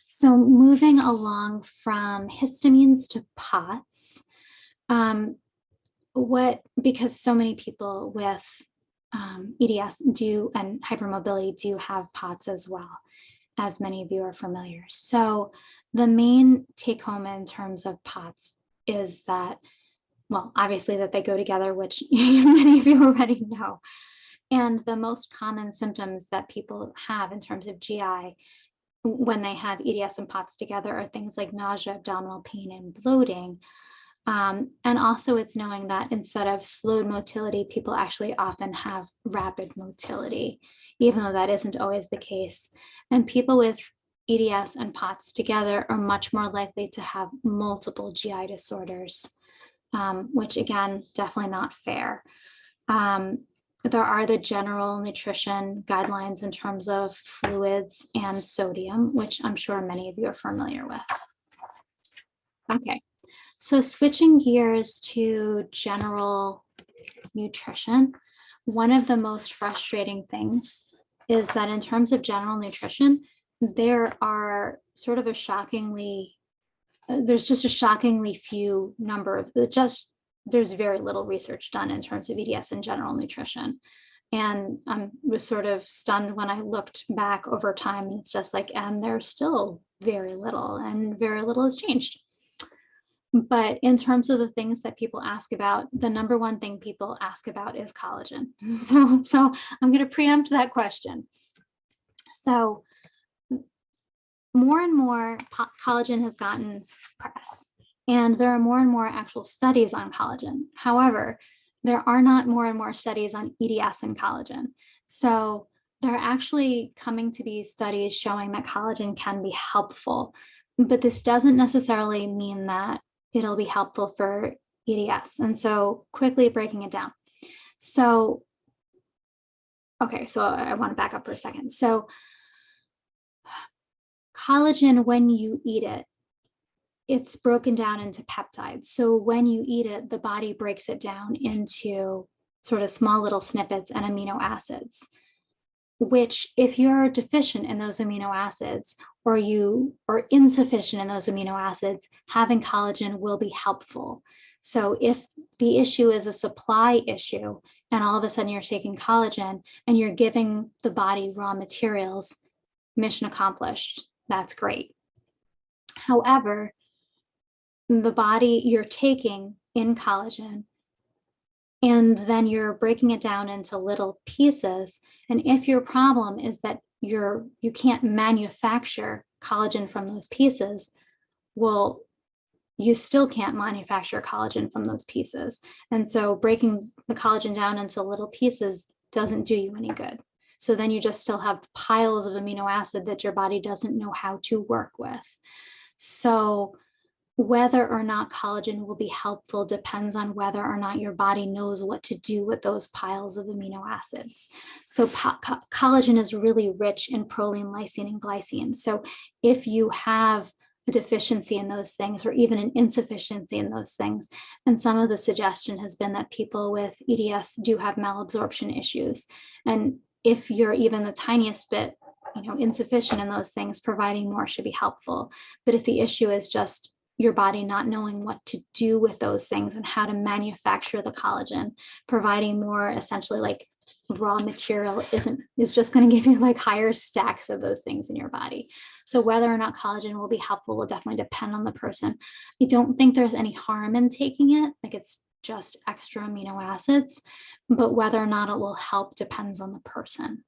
So moving along from histamines to POTS, because so many people with EDS do, and hypermobility do have POTS as well, as many of you are familiar. So the main take home in terms of POTS is that, well, obviously that they go together, which many of you already know. And the most common symptoms that people have in terms of GI when they have EDS and POTS together are things like nausea, abdominal pain, and bloating. And also it's knowing that instead of slowed motility, people actually often have rapid motility, even though that isn't always the case. And people with EDS and POTS together are much more likely to have multiple GI disorders, which again, definitely not fair. There are the general nutrition guidelines in terms of fluids and sodium, which I'm sure many of you are familiar with. Okay. So switching gears to general nutrition, one of the most frustrating things is that in terms of general nutrition, there are sort of a shockingly, there's just a shockingly few number of, there's very little research done in terms of EDS and general nutrition. And I was sort of stunned when I looked back over time. It's just like, and there's still very little, and very little has changed. But in terms of the things that people ask about, the number one thing people ask about is collagen. So I'm going to preempt that question. So more and more collagen has gotten press, and there are more and more actual studies on collagen. However, there are not more and more studies on EDS and collagen. So there are actually coming to be studies showing that collagen can be helpful, but this doesn't necessarily mean that it'll be helpful for EDS. And so quickly breaking it down. So, okay, so I want to back up for a second. So collagen, when you eat it, it's broken down into peptides. So when you eat it, the body breaks it down into sort of small little snippets and amino acids, which if you're deficient in those amino acids or you are insufficient in those amino acids, having collagen will be helpful. So if the issue is a supply issue and all of a sudden you're taking collagen and you're giving the body raw materials, mission accomplished. That's great. However, the body, you're taking in collagen and then you're breaking it down into little pieces. And if your problem is that you can't manufacture collagen from those pieces, well, you still can't manufacture collagen from those pieces. And so breaking the collagen down into little pieces doesn't do you any good. So then you just still have piles of amino acid that your body doesn't know how to work with. So whether or not collagen will be helpful depends on whether or not your body knows what to do with those piles of amino acids. So collagen is really rich in proline, lysine, and glycine. So if you have a deficiency in those things or even an insufficiency in those things, and some of the suggestion has been that people with EDS do have malabsorption issues. And if you're even the tiniest bit insufficient in those things, providing more should be helpful. But if the issue is just your body not knowing what to do with those things and how to manufacture the collagen, providing more essentially like raw material is just going to give you like higher stacks of those things in your body. So whether or not collagen will be helpful will definitely depend on the person. I don't think there's any harm in taking it, like it's just extra amino acids, but whether or not it will help depends on the person.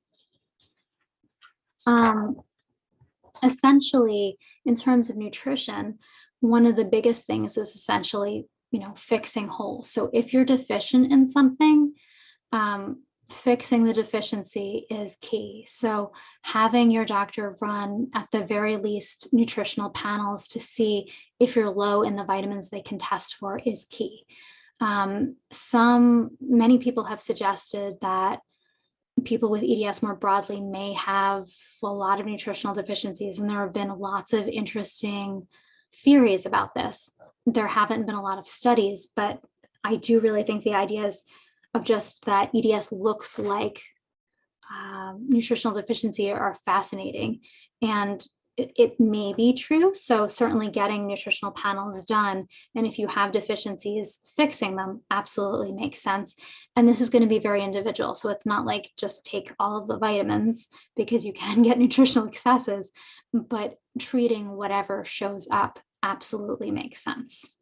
Essentially, in terms of nutrition, one of the biggest things is essentially, fixing holes. So if you're deficient in something, fixing the deficiency is key. So having your doctor run at the very least nutritional panels to see if you're low in the vitamins they can test for is key. Many people have suggested that people with EDS more broadly may have a lot of nutritional deficiencies, and there have been lots of interesting theories about this. There haven't been a lot of studies, but I do really think the ideas of just that EDS looks like nutritional deficiency are fascinating, and it may be true. So certainly getting nutritional panels done, and if you have deficiencies, fixing them absolutely makes sense. And this is going to be very individual. So it's not like just take all of the vitamins, because you can get nutritional excesses, but treating whatever shows up absolutely makes sense.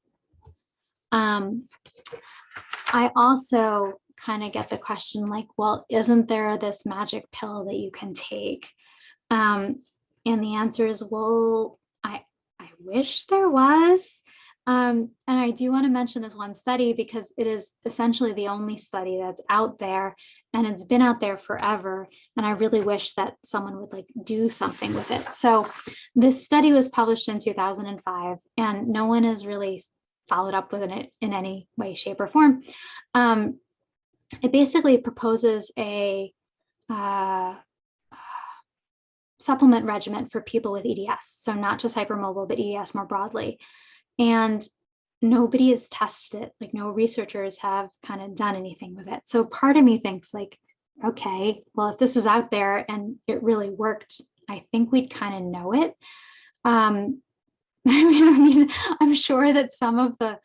I also kind of get the question like, well, isn't there this magic pill that you can take? And the answer is, well, I wish there was. And I do want to mention this one study because it is essentially the only study that's out there, and it's been out there forever. And I really wish that someone would like do something with it. So this study was published in 2005, and no one has really followed up with it in any way, shape, or form. It basically proposes a supplement regimen for people with EDS. So not just hypermobile, but EDS more broadly. And nobody has tested it. Like no researchers have kind of done anything with it. So part of me thinks like, okay, well, if this was out there and it really worked, I think we'd kind of know it. I mean, I'm sure that some of the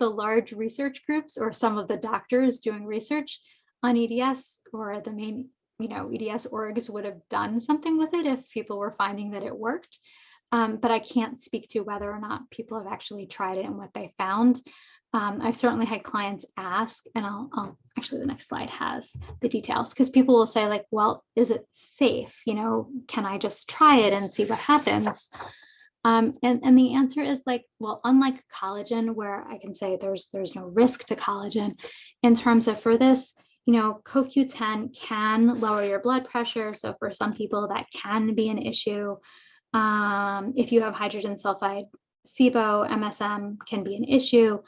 large research groups or some of the doctors doing research on EDS or the main, EDS orgs would have done something with it if people were finding that it worked. But I can't speak to whether or not people have actually tried it and what they found. I've certainly had clients ask, and I'll actually, the next slide has the details, because people will say like, well, is it safe? Can I just try it and see what happens? And the answer is like, well, unlike collagen, where I can say there's no risk to collagen, in terms of for this, CoQ10 can lower your blood pressure. So for some people that can be an issue. If you have hydrogen sulfide, SIBO, MSM can be an issue,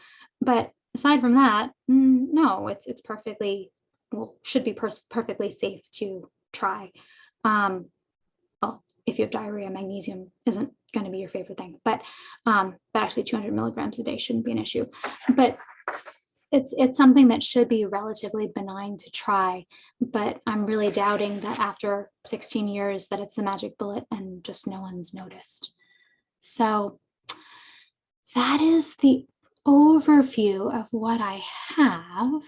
but aside from that, no, it's perfectly, well, should be perfectly safe to try. Well, if you have diarrhea, magnesium isn't going to be your favorite thing, but actually 200 milligrams a day shouldn't be an issue. But it's something that should be relatively benign to try, but I'm really doubting that after 16 years that it's the magic bullet and just no one's noticed. So that is the overview of what I have.